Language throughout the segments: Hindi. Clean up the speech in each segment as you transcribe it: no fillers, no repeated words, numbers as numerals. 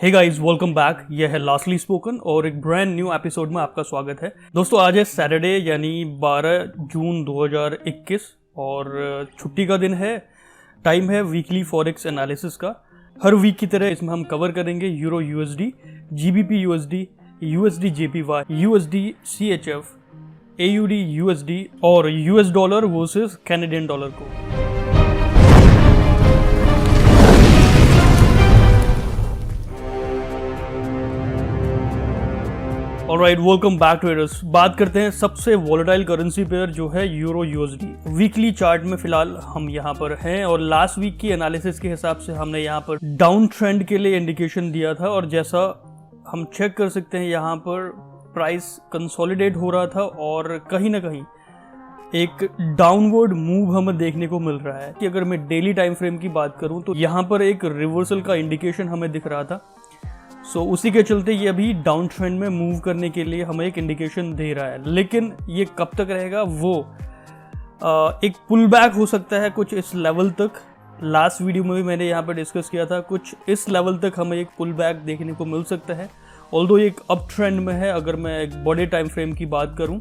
Hey guys, welcome back. यह है लास्टली स्पोकन और एक ब्रांड न्यू एपिसोड में आपका स्वागत है। दोस्तों, आज है सैटरडे यानी 12 जून 2021 और छुट्टी का दिन है। टाइम है वीकली फॉरेक्स एनालिसिस का। हर वीक की तरह इसमें हम कवर करेंगे euro USD, GBP USD, USD JPY, USD CHF, AUD USD और US dollar versus Canadian dollar को। Alright, welcome back to it. बात करते हैं सबसे वॉलेटाइल करेंसी पेयर जो है यूरो यूएसडी। वीकली चार्ट में फिलहाल हम यहाँ पर हैं और लास्ट वीक की एनालिसिस के हिसाब से हमने यहाँ पर डाउन ट्रेंड के लिए इंडिकेशन दिया था और जैसा हम चेक कर सकते हैं यहाँ पर प्राइस कंसोलिडेट हो रहा था और कहीं ना कहीं एक डाउनवर्ड मूव हमें देखने को मिल रहा है। कि अगर मैं डेली टाइम फ्रेम की बात करूं तो यहाँ पर एक रिवर्सल का इंडिकेशन हमें दिख रहा था। उसी के चलते ये अभी डाउन ट्रेंड में मूव करने के लिए हमें एक इंडिकेशन दे रहा है, लेकिन ये कब तक रहेगा वो एक पुल बैक हो सकता है कुछ इस लेवल तक। लास्ट वीडियो में भी मैंने यहाँ पर डिस्कस किया था, कुछ इस लेवल तक हमें एक पुल बैक देखने को मिल सकता है। ऑल्दो ये एक अप ट्रेंड में है। अगर मैं एक बड़े टाइम फ्रेम की बात करूं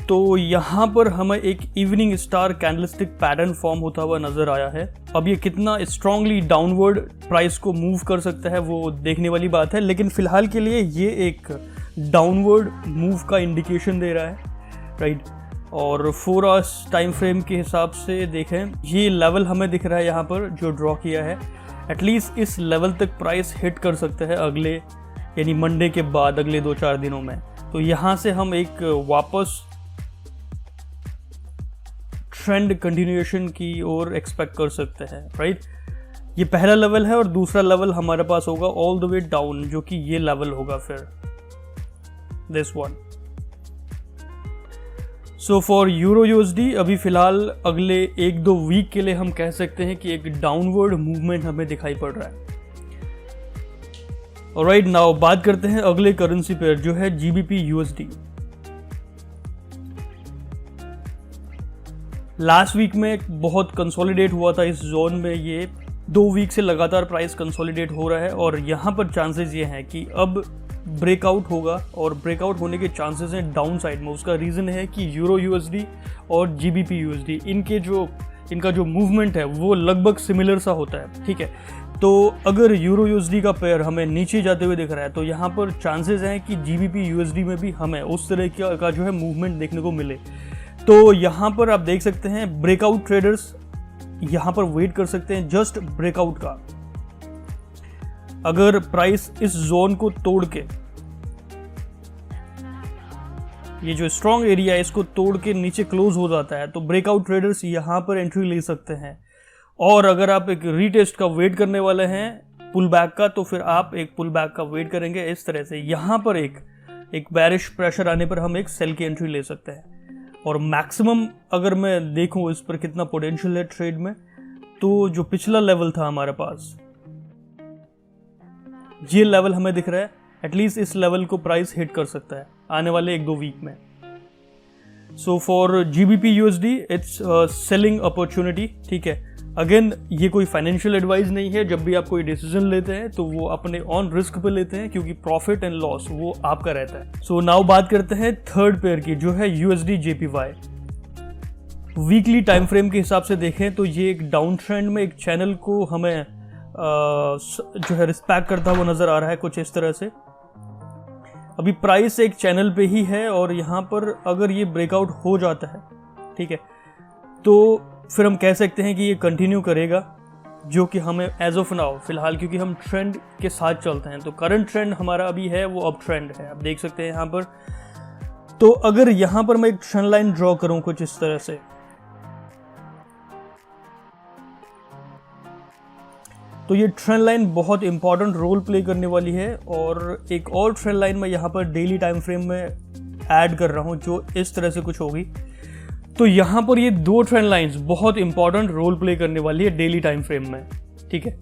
तो यहाँ पर हमें एक evening star candlestick pattern form होता हुआ नजर आया है। अब ये कितना स्ट्रांगली डाउनवर्ड प्राइस को मूव कर सकता है वो देखने वाली बात है, लेकिन फिलहाल के लिए ये एक डाउनवर्ड मूव का इंडिकेशन दे रहा है, राइट। और 4 आवर्स टाइम फ्रेम के हिसाब से देखें, ये लेवल हमें दिख रहा है यहाँ पर जो ड्रॉ किया है। एटलीस्ट इस लेवल तक प्राइस हिट कर सकता है अगले यानी मंडे के बाद अगले 2-4 दिनों में। तो यहाँ से हम एक वापस ट्रेंड कंटिन्यूएशन की ओर एक्सपेक्ट कर सकते हैं, राइट। ये पहला लेवल है और दूसरा लेवल हमारे पास होगा ऑल द वे डाउन, जो कि ये लेवल होगा फिर this one. So for euro USD अभी फिलहाल अगले 1-2 वीक के लिए हम कह सकते हैं कि एक डाउनवर्ड मूवमेंट हमें दिखाई पड़ रहा है। ऑलराइट, नाउ बात करते हैं अगले करेंसी पेयर जो है जीबीपी यूएसडी। लास्ट वीक में बहुत कंसोलिडेट हुआ था इस जोन में। ये 2 वीक से लगातार प्राइस कंसोलिडेट हो रहा है और यहाँ पर चांसेस ये हैं कि अब ब्रेकआउट होगा और ब्रेकआउट होने के चांसेस हैं डाउन साइड में। उसका रीज़न है कि यूरो यूएसडी और जीबीपी यूएसडी इनका जो मूवमेंट है वो लगभग सिमिलर सा होता है, ठीक है। तो अगर यूरो यूएसडी का पेयर हमें नीचे जाते हुए दिख रहा है तो यहाँ पर चांसेस हैं कि जीबीपी यूएसडी में भी हमें उस तरह का जो है मूवमेंट देखने को मिले। तो यहाँ पर आप देख सकते हैं ब्रेकआउट ट्रेडर्स यहाँ पर वेट कर सकते हैं जस्ट ब्रेकआउट का। अगर प्राइस इस जोन को तोड़ के, ये जो स्ट्रॉन्ग एरिया है इसको तोड़ के नीचे क्लोज हो जाता है तो ब्रेकआउट ट्रेडर्स यहाँ पर एंट्री ले सकते हैं। और अगर आप एक रीटेस्ट का वेट करने वाले हैं पुल बैक का तो फिर आप एक पुल बैक का वेट करेंगे इस तरह से। यहाँ पर एक बेरिश प्रेशर आने पर हम एक सेल की एंट्री ले सकते हैं। और मैक्सिमम अगर मैं देखूं इस पर कितना पोटेंशियल है ट्रेड में, तो जो पिछला लेवल था हमारे पास, ये लेवल हमें दिख रहा है। एटलीस्ट इस लेवल को प्राइस हिट कर सकता है आने वाले 1-2 वीक में। So for GBP USD it's selling opportunity, ठीक है। अगेन ये कोई फाइनेंशियल एडवाइस नहीं है। जब भी आप कोई डिसीजन लेते हैं तो वो अपने ऑन रिस्क पे लेते हैं क्योंकि प्रॉफिट एंड लॉस वो आपका रहता है। सो नाउ बात करते हैं थर्ड पेयर की जो है USD JPY. Weekly time frame के हिसाब से देखें तो ये एक डाउन ट्रेंड में एक चैनल को हमें जो है रिस्पेक्ट करता हुआ नजर आ रहा है कुछ इस तरह से। अभी प्राइस एक चैनल पे ही है और यहाँ पर अगर ये ब्रेकआउट हो जाता है, ठीक है, तो फिर हम कह सकते हैं कि ये कंटिन्यू करेगा, जो कि हमें एज ऑफ नाउ फिलहाल, क्योंकि हम ट्रेंड के साथ चलते हैं तो करंट ट्रेंड हमारा अभी है वो अप ट्रेंड है, आप देख सकते हैं यहाँ पर। तो अगर यहाँ पर मैं एक ट्रेंड लाइन ड्रॉ करूं कुछ इस तरह से, तो ये ट्रेंड लाइन बहुत इंपॉर्टेंट रोल प्ले करने वाली है। और एक और ट्रेंड लाइन मैं यहाँ पर डेली टाइम फ्रेम में ऐड कर रहा हूँ जो इस तरह से कुछ होगी। तो यहाँ पर ये 2 ट्रेंड लाइंस बहुत इंपॉर्टेंट रोल प्ले करने वाली है डेली टाइम फ्रेम में, ठीक है।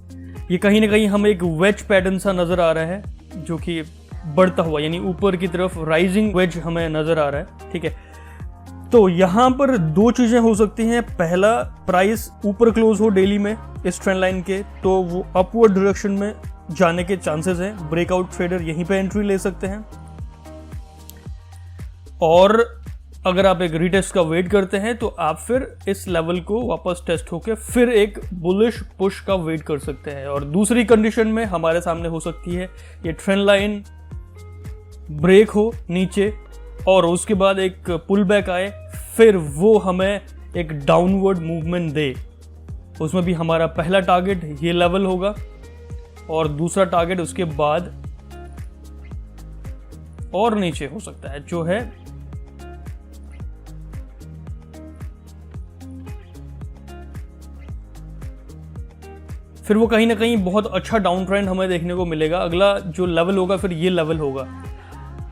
ये कहीं ना कहीं हमें एक वेज पैटर्न सा नजर आ रहा है जो कि बढ़ता हुआ यानी ऊपर की तरफ राइजिंग वेज हमें नजर आ रहा है, ठीक है। तो यहाँ पर 2 चीजें हो सकती हैं। पहला, प्राइस ऊपर क्लोज हो डेली में इस ट्रेंड लाइन के, तो वो अपवर्ड डायरेक्शन में जाने के चांसेस हैं। ब्रेकआउट ट्रेडर यहीं पे एंट्री ले सकते हैं, और अगर आप एक रीटेस्ट का वेट करते हैं तो आप फिर इस लेवल को वापस टेस्ट होके फिर एक बुलिश पुश का वेट कर सकते हैं। और दूसरी कंडीशन में हमारे सामने हो सकती है ये ट्रेंड लाइन ब्रेक हो नीचे और उसके बाद एक पुल बैक आए, फिर वो हमें एक डाउनवर्ड मूवमेंट दे। उसमें भी हमारा पहला टारगेट ये लेवल होगा और दूसरा टारगेट उसके बाद और नीचे हो सकता है, जो है फिर वो कहीं ना कहीं बहुत अच्छा डाउन ट्रेंड हमें देखने को मिलेगा। अगला जो लेवल होगा फिर ये लेवल होगा।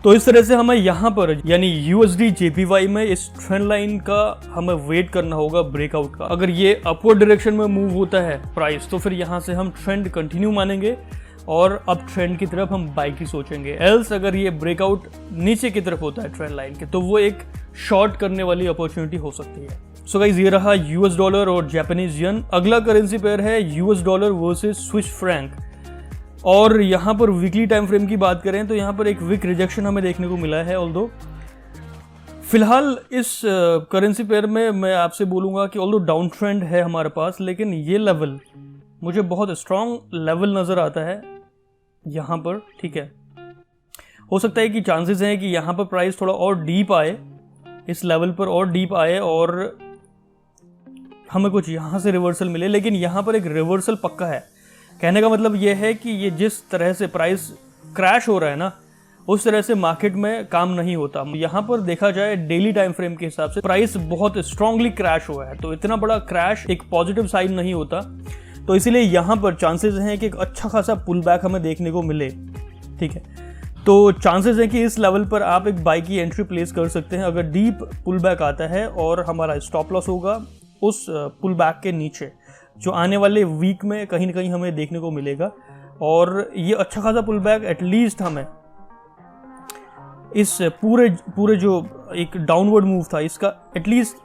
तो इस तरह से हमें यहाँ पर यानी USD JPY में इस ट्रेंड लाइन का हमें वेट करना होगा ब्रेकआउट का। अगर ये अपवर्ड डायरेक्शन में मूव होता है प्राइस तो फिर यहाँ से हम ट्रेंड कंटिन्यू मानेंगे और अब ट्रेंड की तरफ हम बाई की सोचेंगे। एल्स अगर ये ब्रेकआउट नीचे की तरफ होता है ट्रेंड लाइन के तो वो एक शॉर्ट करने वाली अपॉर्चुनिटी हो सकती है। सो गाइस, ये रहा US डॉलर और जापानीज येन। अगला करेंसी पेयर है US dollar versus Swiss franc. और यहाँ पर वीकली टाइम फ्रेम की बात करें तो यहाँ पर एक वीक रिजेक्शन हमें देखने को मिला है। ऑल्दो फिलहाल इस करेंसी पेयर में मैं आपसे बोलूँगा कि ऑल्दो डाउन ट्रेंड है हमारे पास, लेकिन ये लेवल मुझे बहुत स्ट्रॉन्ग लेवल नज़र आता है यहाँ पर। ठीक है, हो सकता है कि चांसेस हैं कि यहाँ पर प्राइस थोड़ा और डीप आए, इस लेवल पर और डीप आए और हमें कुछ यहाँ से रिवर्सल मिले, लेकिन यहाँ पर एक रिवर्सल पक्का है। कहने का मतलब ये है कि ये जिस तरह से प्राइस क्रैश हो रहा है ना, उस तरह से मार्केट में काम नहीं होता। यहाँ पर देखा जाए डेली टाइम फ्रेम के हिसाब से प्राइस बहुत स्ट्रांगली क्रैश हुआ है, तो इतना बड़ा क्रैश एक पॉजिटिव साइन नहीं होता। तो इसीलिए यहाँ पर चांसेस हैं कि एक अच्छा खासा पुल बैक हमें देखने को मिले। ठीक है, तो चांसेस हैं कि इस लेवल पर आप एक बाई की एंट्री प्लेस कर सकते हैं अगर डीप पुल बैक आता है और हमारा स्टॉप लॉस होगा उस पुल बैक के नीचे, जो आने वाले वीक में कहीं ना कहीं हमें देखने को मिलेगा। और ये अच्छा खासा पुल बैक एटलीस्ट हमें इस पूरे जो एक डाउनवर्ड मूव था इसका एटलीस्ट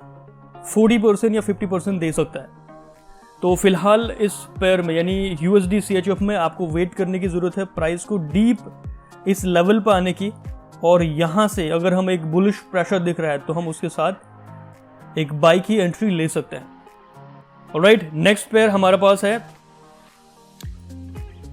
40% या 50% दे सकता है। तो फिलहाल इस पेयर में यानी USD CHF में आपको वेट करने की ज़रूरत है प्राइस को डीप इस लेवल पर आने की, और यहाँ से अगर हम एक बुलिश प्रेशर दिख रहा है तो हम उसके साथ एक बाई की एंट्री ले सकते हैं। ऑलराइट, नेक्स्ट पेयर हमारे पास है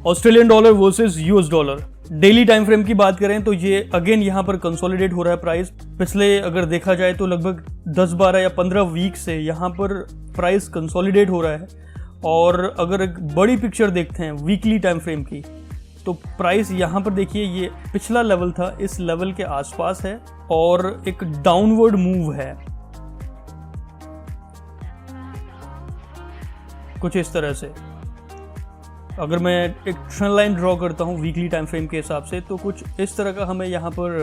Australian dollar versus US dollar. Daily time frame की बात करें तो ये अगेन यहाँ पर कंसोलिडेट हो रहा है प्राइस। पिछले अगर देखा जाए तो लगभग 10, 12 या 15 वीक से यहाँ पर प्राइस कंसोलिडेट हो रहा है। और अगर एक बड़ी पिक्चर देखते हैं वीकली टाइम फ्रेम की तो प्राइस यहाँ पर देखिए ये पिछला लेवल था, इस लेवल के आसपास है और एक डाउनवर्ड मूव है कुछ इस तरह से। अगर मैं एक ट्रेंड लाइन ड्रॉ करता हूँ वीकली टाइम फ्रेम के हिसाब से तो कुछ इस तरह का हमें यहाँ पर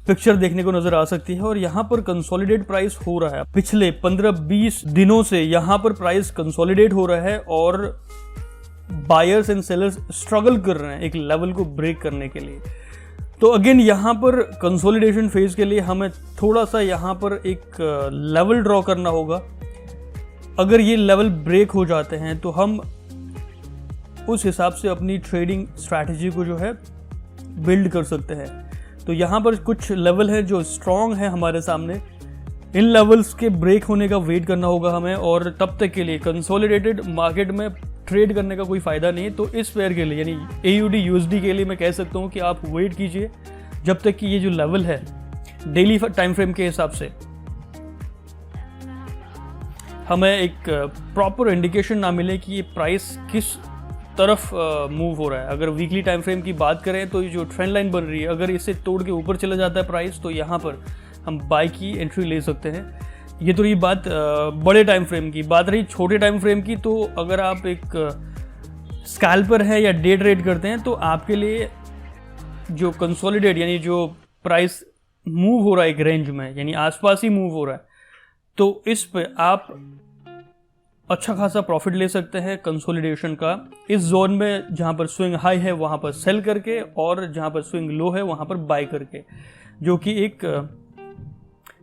पिक्चर देखने को नजर आ सकती है। और यहाँ पर कंसोलिडेट प्राइस हो रहा है, पिछले 15-20 दिनों से यहाँ पर प्राइस कंसोलिडेट हो रहा है और बायर्स एंड सेलर्स स्ट्रगल कर रहे हैं एक लेवल को ब्रेक करने के लिए। तो अगेन यहाँ पर कंसोलिडेशन फेज के लिए हमें थोड़ा सा यहाँ पर एक लेवल ड्रॉ करना होगा। अगर ये लेवल ब्रेक हो जाते हैं तो हम उस हिसाब से अपनी ट्रेडिंग स्ट्रैटेजी को जो है बिल्ड कर सकते हैं। तो यहाँ पर कुछ लेवल है जो स्ट्रॉन्ग है हमारे सामने, इन लेवल्स के ब्रेक होने का वेट करना होगा हमें। और तब तक के लिए कंसोलिडेटेड मार्केट में ट्रेड करने का कोई फ़ायदा नहीं। तो इस पेयर के लिए यानी AUD USD के लिए मैं कह सकता हूँ कि आप वेट कीजिए जब तक कि ये जो लेवल है डेली टाइम फ्रेम के हिसाब से हमें एक प्रॉपर इंडिकेशन ना मिले कि ये प्राइस किस तरफ मूव हो रहा है। अगर वीकली टाइम फ्रेम की बात करें तो ये जो ट्रेंड लाइन बन रही है अगर इसे तोड़ के ऊपर चला जाता है प्राइस तो यहाँ पर हम बाई की एंट्री ले सकते हैं। ये तो ये बात बड़े टाइम फ्रेम की। बात रही छोटे टाइम फ्रेम की, तो अगर आप एक स्कैल्पर है या डे ट्रेड करते हैं तो आपके लिए जो कंसोलिडेट यानी जो प्राइस मूव हो रहा है एक रेंज में यानी आसपास ही मूव हो रहा है तो इस पे आप अच्छा खासा प्रॉफिट ले सकते हैं कंसोलिडेशन का। इस जोन में जहाँ पर स्विंग हाई है वहाँ पर सेल करके और जहाँ पर स्विंग लो है वहाँ पर बाय करके, जो कि एक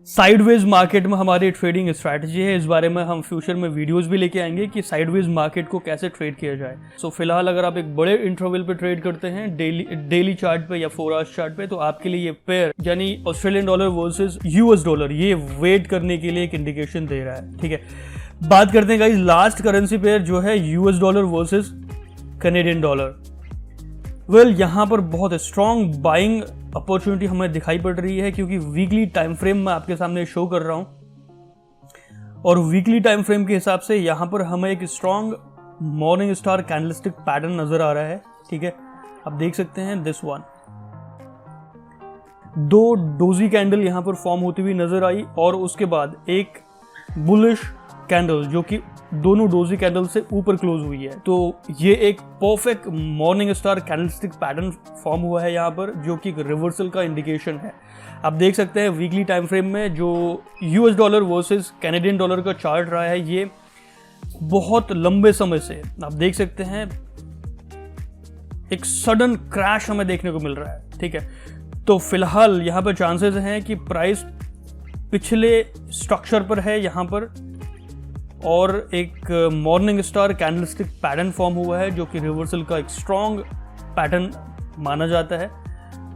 साइडवेज मार्केट में हमारी ट्रेडिंग स्ट्रैटेजी है, इस बारे में हम फ्यूचर में वीडियोस भी लेके आएंगे कि साइडवेज मार्केट को कैसे ट्रेड किया जाए। सो फिलहाल अगर आप एक बड़े इंटरवल पे ट्रेड करते हैं डेली चार्ट पे या 4 आवर्स चार्ट पे, तो आपके लिए ये पेयर यानी Australian dollar versus US dollar ये वेट करने के लिए एक इंडिकेशन दे रहा है। ठीक है, बात करते हैं गाइस लास्ट करेंसी पेयर जो है US dollar versus Canadian dollar. यहाँ पर बहुत स्ट्रॉन्ग बाइंग अपॉर्चुनिटी हमें दिखाई पड़ रही है, क्योंकि वीकली टाइम फ्रेम में आपके सामने शो कर रहा हूं और वीकली टाइम फ्रेम के हिसाब से यहां पर हमें एक strong morning star candlestick pattern नजर आ रहा है। ठीक है, आप देख सकते हैं दिस वन, 2 डोजी कैंडल यहां पर फॉर्म होती हुई नजर आई और उसके बाद एक बुलिश कैंडल जो कि दोनों डोजी कैंडल से ऊपर क्लोज हुई है। तो ये एक perfect morning star candlestick pattern form हुआ है यहाँ पर, जो कि रिवर्सल का इंडिकेशन है। आप देख सकते हैं वीकली टाइम फ्रेम में जो US dollar versus Canadian dollar का चार्ट रहा है, ये बहुत लंबे समय से आप देख सकते हैं एक सडन क्रैश हमें देखने को मिल रहा है। ठीक है, तो फिलहाल यहाँ पर चांसेस हैं कि प्राइस पिछले स्ट्रक्चर पर है यहाँ पर और एक morning star candlestick pattern form हुआ है जो कि रिवर्सल का एक स्ट्रॉन्ग पैटर्न माना जाता है।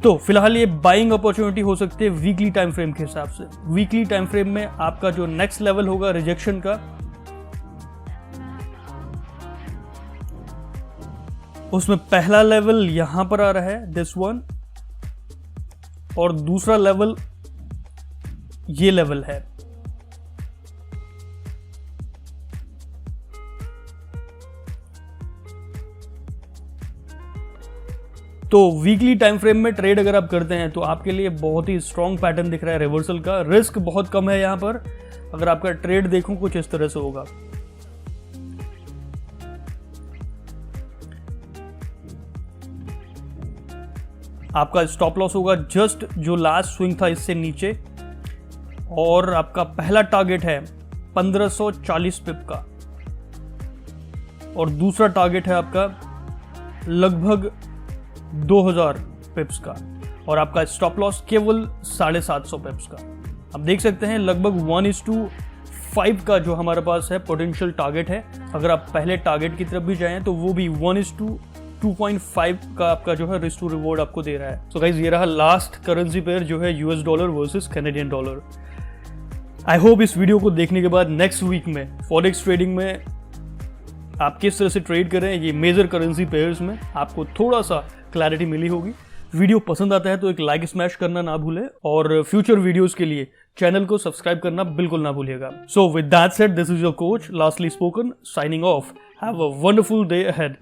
तो फिलहाल ये बाइंग अपॉर्चुनिटी हो सकती है वीकली टाइम फ्रेम के हिसाब से। वीकली टाइम फ्रेम में आपका जो नेक्स्ट लेवल होगा रिजेक्शन का, उसमें पहला लेवल यहां पर आ रहा है दिस वन और दूसरा लेवल ये लेवल है। तो वीकली टाइम फ्रेम में ट्रेड अगर आप करते हैं तो आपके लिए बहुत ही स्ट्रॉन्ग पैटर्न दिख रहा है रिवर्सल का। रिस्क बहुत कम है यहां पर, अगर आपका ट्रेड देखूं कुछ इस तरह से होगा। आपका स्टॉप लॉस होगा जस्ट जो लास्ट स्विंग था इससे नीचे और आपका पहला टारगेट है 1540 पिप का और दूसरा टारगेट है आपका लगभग 2000 पिप्स का और आपका स्टॉप लॉस केवल 750 पिप्स का। आप देख सकते हैं लगभग 1:5 का जो हमारे पास है पोटेंशियल टारगेट है। अगर आप पहले टारगेट की तरफ भी जाएं तो वो भी 1:2.5 का आपका जो है रिस्क टू रिवॉर्ड आपको दे रहा है। सो गाइस ये रहा लास्ट करेंसी पेयर जो है US dollar versus Canadian dollar. I hope इस वीडियो को देखने के बाद नेक्स्ट वीक में फॉरेक्स ट्रेडिंग में आप किस तरह से ट्रेड करें ये मेजर करेंसी पेयर्स में आपको थोड़ा सा क्लैरिटी मिली होगी। वीडियो पसंद आता है तो एक लाइक स्मैश करना ना भूलें और फ्यूचर वीडियोस के लिए चैनल को सब्सक्राइब करना बिल्कुल ना भूलिएगा। So with that said, this is your coach lastly spoken signing off. Have a wonderful day ahead.